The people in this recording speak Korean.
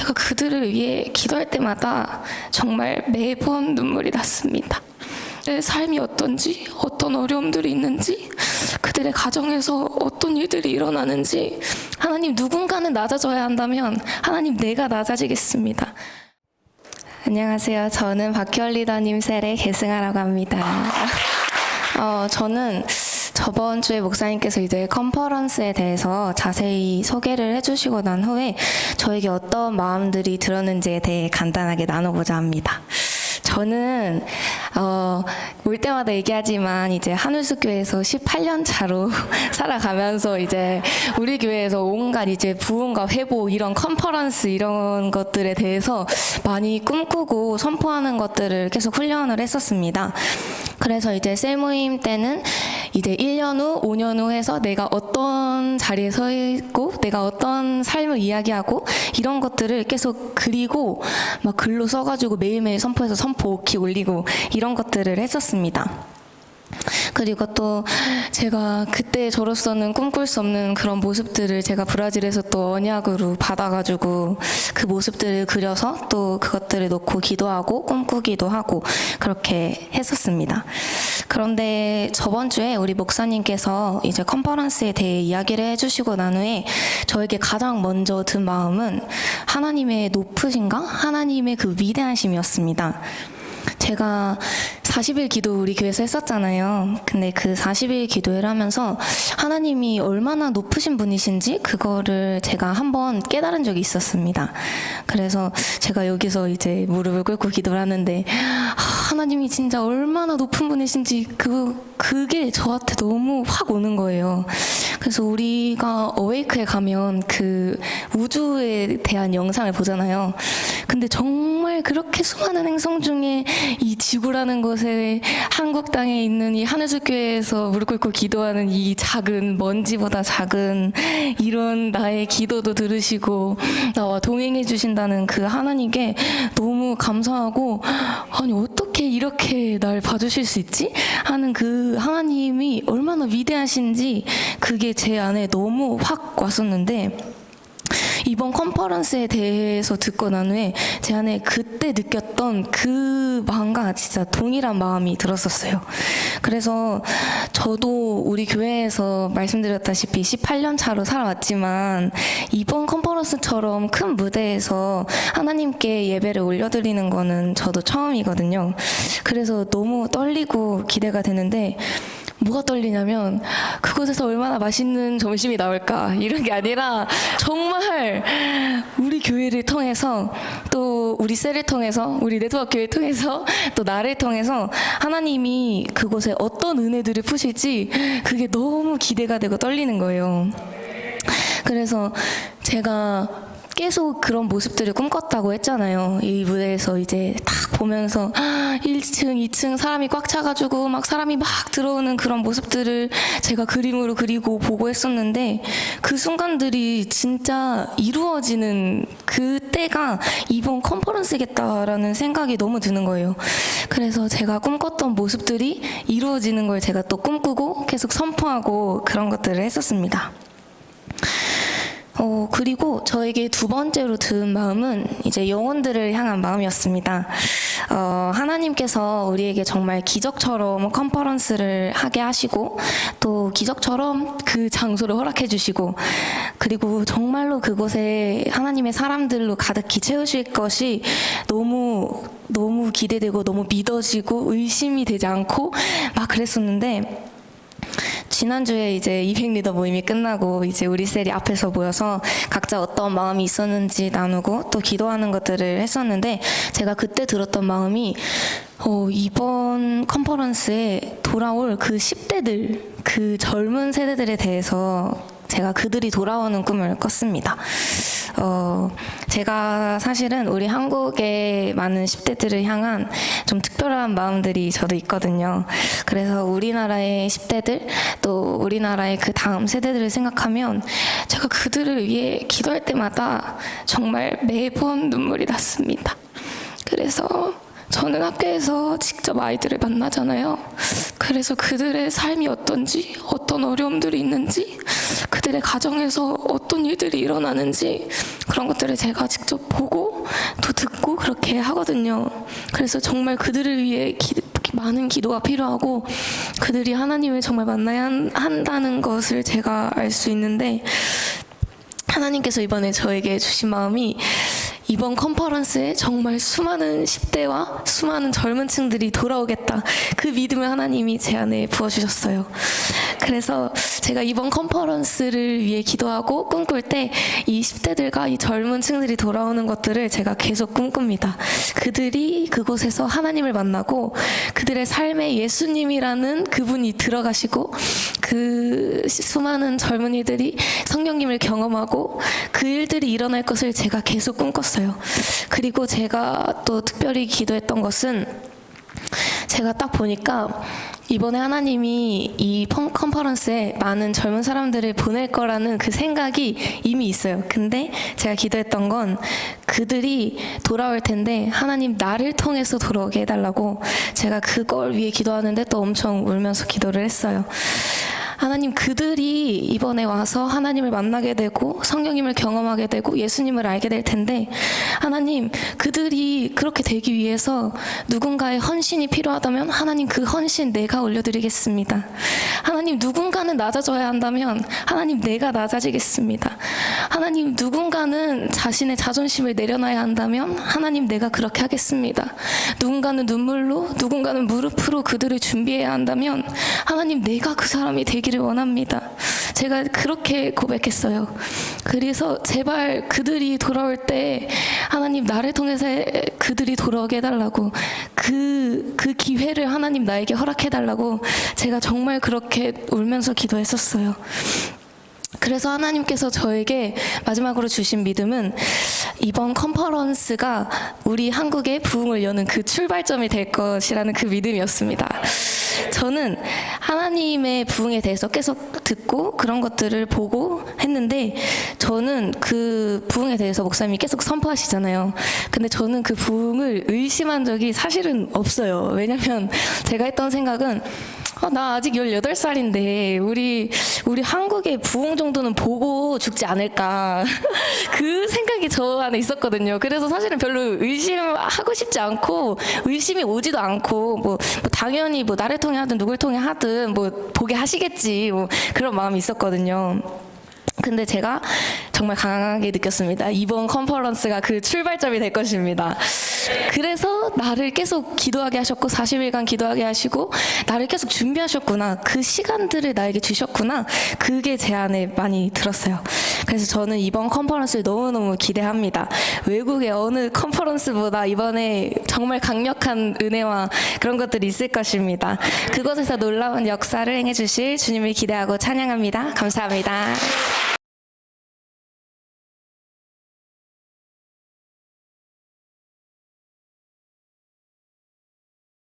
제가 그들을 위해 기도할 때마다 정말 매번 눈물이 났습니다. 내 삶이 어떤지, 어떤 어려움들이 있는지, 그들의 가정에서 어떤 일들이 일어나는지, 하나님, 누군가는 낮아져야 한다면 하나님, 내가 낮아지겠습니다. 안녕하세요. 저는 박현리다님 셀의 계승아라고 합니다. 저는 저번 주에 목사님께서 이제 컨퍼런스에 대해서 자세히 소개를 해주시고 난 후에 저에게 어떤 마음들이 들었는지에 대해 간단하게 나눠보자 합니다. 저는 올 때마다 얘기하지만 이제 한울숲교회에서 18년 차로 살아가면서 이제 우리 교회에서 온갖 이제 부흥과 회복 이런 컨퍼런스 이런 것들에 대해서 많이 꿈꾸고 선포하는 것들을 계속 훈련을 했었습니다. 그래서 이제 셀 모임 때는 이제 1년 후, 5년 후 해서 내가 어떤 자리에 서 있고 내가 어떤 삶을 이야기하고 이런 것들을 계속 그리고 막 글로 써가지고 매일매일 선포해서 선포 기 올리고 이런 것들을 했었습니다. 그리고 또 제가 그때 저로서는 꿈꿀 수 없는 그런 모습들을 제가 브라질에서 또 언약으로 받아가지고 그 모습들을 그려서 또 그것들을 놓고 기도하고 꿈꾸기도 하고 그렇게 했었습니다. 그런데 저번 주에 우리 목사님께서 이제 컨퍼런스에 대해 이야기를 해주시고 난 후에 저에게 가장 먼저 든 마음은 하나님의 높으신가? 하나님의 그 위대하심이었습니다. 제가 40일 기도 우리 교회에서 했었잖아요. 근데 그 40일 기도를 하면서 하나님이 얼마나 높으신 분이신지 그거를 제가 한번 깨달은 적이 있었습니다. 그래서 제가 여기서 이제 무릎을 꿇고 기도를 하는데 하나님이 진짜 얼마나 높은 분이신지 그게 저한테 너무 확 오는 거예요. 그래서 우리가 어웨이크에 가면 그 우주에 대한 영상을 보잖아요. 근데 정말 그렇게 수많은 행성 중에 이 지구라는 곳에 한국 땅에 있는 이 하늘숲교회에서 무릎 꿇고 기도하는 이 작은 먼지보다 작은 이런 나의 기도도 들으시고 나와 동행해 주신다는 그 하나님께 너무 감사하고 아니 어떻게 이렇게 날 봐주실 수 있지? 하는 그 하나님이 얼마나 위대하신지 그게 제 안에 너무 확 왔었는데 이번 컨퍼런스에 대해서 듣고 난 후에 제 안에 그때 느꼈던 그 마음과 진짜 동일한 마음이 들었었어요. 그래서 저도 우리 교회에서 말씀드렸다시피 18년 차로 살아왔지만 이번 컨퍼런스처럼 큰 무대에서 하나님께 예배를 올려드리는 거는 저도 처음이거든요. 그래서 너무 떨리고 기대가 되는데 뭐가 떨리냐면 그곳에서 얼마나 맛있는 점심이 나올까 이런 게 아니라 정말 우리 교회를 통해서 또 우리 셀을 통해서 우리 네트워크 교회를 통해서 또 나를 통해서 하나님이 그곳에 어떤 은혜들을 푸실지 그게 너무 기대가 되고 떨리는 거예요. 그래서 제가 계속 그런 모습들을 꿈꿨다고 했잖아요. 이 무대에서 이제 딱 보면서 1층, 2층 사람이 꽉 차가지고 막 사람이 막 들어오는 그런 모습들을 제가 그림으로 그리고 보고 했었는데 그 순간들이 진짜 이루어지는 그때가 이번 컨퍼런스겠다라는 생각이 너무 드는 거예요. 그래서 제가 꿈꿨던 모습들이 이루어지는 걸 제가 또 꿈꾸고 계속 선포하고 그런 것들을 했었습니다. 그리고 저에게 두 번째로 든 마음은 이제 영혼들을 향한 마음이었습니다. 하나님께서 우리에게 정말 기적처럼 컨퍼런스를 하게 하시고 또 기적처럼 그 장소를 허락해 주시고 그리고 정말로 그곳에 하나님의 사람들로 가득히 채우실 것이 너무 기대되고 너무 믿어지고 의심이 되지 않고 막 그랬었는데 지난주에 이제 200 리더 모임이 끝나고 이제 우리 셀이 앞에서 모여서 각자 어떤 마음이 있었는지 나누고 또 기도하는 것들을 했었는데 제가 그때 들었던 마음이 이번 컨퍼런스에 돌아올 그 10대들, 그 젊은 세대들에 대해서 제가 그들이 돌아오는 꿈을 꿨습니다. 제가 사실은 우리 한국의 많은 10대들을 향한 좀 특별한 마음들이 저도 있거든요. 그래서 우리나라의 10대들 또 우리나라의 그 다음 세대들을 생각하면 제가 그들을 위해 기도할 때마다 정말 매번 눈물이 났습니다. 그래서 저는 학교에서 직접 아이들을 만나잖아요. 그래서 그들의 삶이 어떤지, 어떤 어려움들이 있는지, 그들의 가정에서 어떤 일들이 일어나는지 그런 것들을 제가 직접 보고 또 듣고 그렇게 하거든요. 그래서 정말 그들을 위해 많은 기도가 필요하고 그들이 하나님을 정말 만나야 한다는 것을 제가 알 수 있는데, 하나님께서 이번에 저에게 주신 마음이 이번 컨퍼런스에 정말 수많은 10대와 수많은 젊은 층들이 돌아오겠다, 그 믿음을 하나님이 제 안에 부어주셨어요. 그래서 제가 이번 컨퍼런스를 위해 기도하고 꿈꿀 때 이 10대들과 이 젊은 층들이 돌아오는 것들을 제가 계속 꿈꿉니다. 그들이 그곳에서 하나님을 만나고 그들의 삶에 예수님이라는 그분이 들어가시고 그 수많은 젊은이들이 성령님을 경험하고 그 일들이 일어날 것을 제가 계속 꿈꿨어요. 그리고 제가 또 특별히 기도했던 것은, 제가 딱 보니까 이번에 하나님이 이 컨퍼런스에 많은 젊은 사람들을 보낼 거라는 그 생각이 이미 있어요. 근데 제가 기도했던 건 그들이 돌아올 텐데 하나님 나를 통해서 돌아오게 해달라고, 제가 그걸 위해 기도하는데 또 엄청 울면서 기도를 했어요. 하나님, 그들이 이번에 와서 하나님을 만나게 되고 성령님을 경험하게 되고 예수님을 알게 될 텐데, 하나님, 그들이 그렇게 되기 위해서 누군가의 헌신이 필요하다면 하나님 그 헌신 내가 올려드리겠습니다. 하나님, 누군가는 낮아져야 한다면 하나님 내가 낮아지겠습니다. 하나님, 누군가는 자신의 자존심을 내려놔야 한다면 하나님 내가 그렇게 하겠습니다. 누군가는 눈물로, 누군가는 무릎으로 그들을 준비해야 한다면 하나님 내가 그 사람이 되기를 원합니다. 제가 그렇게 고백했어요. 그래서 제발 그들이 돌아올 때 하나님 나를 통해서 그들이 돌아오게 해달라고, 그 기회를 하나님 나에게 허락해달라고 제가 정말 그렇게 울면서 기도했었어요. 그래서 하나님께서 저에게 마지막으로 주신 믿음은 이번 컨퍼런스가 우리 한국의 부흥을 여는 그 출발점이 될 것이라는 그 믿음이었습니다. 저는 하나님의 부흥에 대해서 계속 듣고 그런 것들을 보고 했는데, 저는 그 부흥에 대해서 목사님이 계속 선포하시잖아요. 근데 저는 그 부흥을 의심한 적이 사실은 없어요. 왜냐면 제가 했던 생각은 나 아직 18살인데 우리 한국의 부흥 정도는 보고 죽지 않을까 그 생각이 저 안에 있었거든요. 그래서 사실은 별로 의심하고 싶지 않고 의심이 오지도 않고 뭐 당연히 뭐 나를 통해 하든 누굴 통해 하든 뭐 보게 하시겠지, 뭐 그런 마음이 있었거든요. 근데 제가 정말 강하게 느꼈습니다. 이번 컨퍼런스가 그 출발점이 될 것입니다. 그래서 나를 계속 기도하게 하셨고 40일간 기도하게 하시고 나를 계속 준비하셨구나, 그 시간들을 나에게 주셨구나, 그게 제 안에 많이 들었어요. 그래서 저는 이번 컨퍼런스를 너무너무 기대합니다. 외국의 어느 컨퍼런스보다 이번에 정말 강력한 은혜와 그런 것들이 있을 것입니다. 그곳에서 놀라운 역사를 행해 주실 주님을 기대하고 찬양합니다. 감사합니다.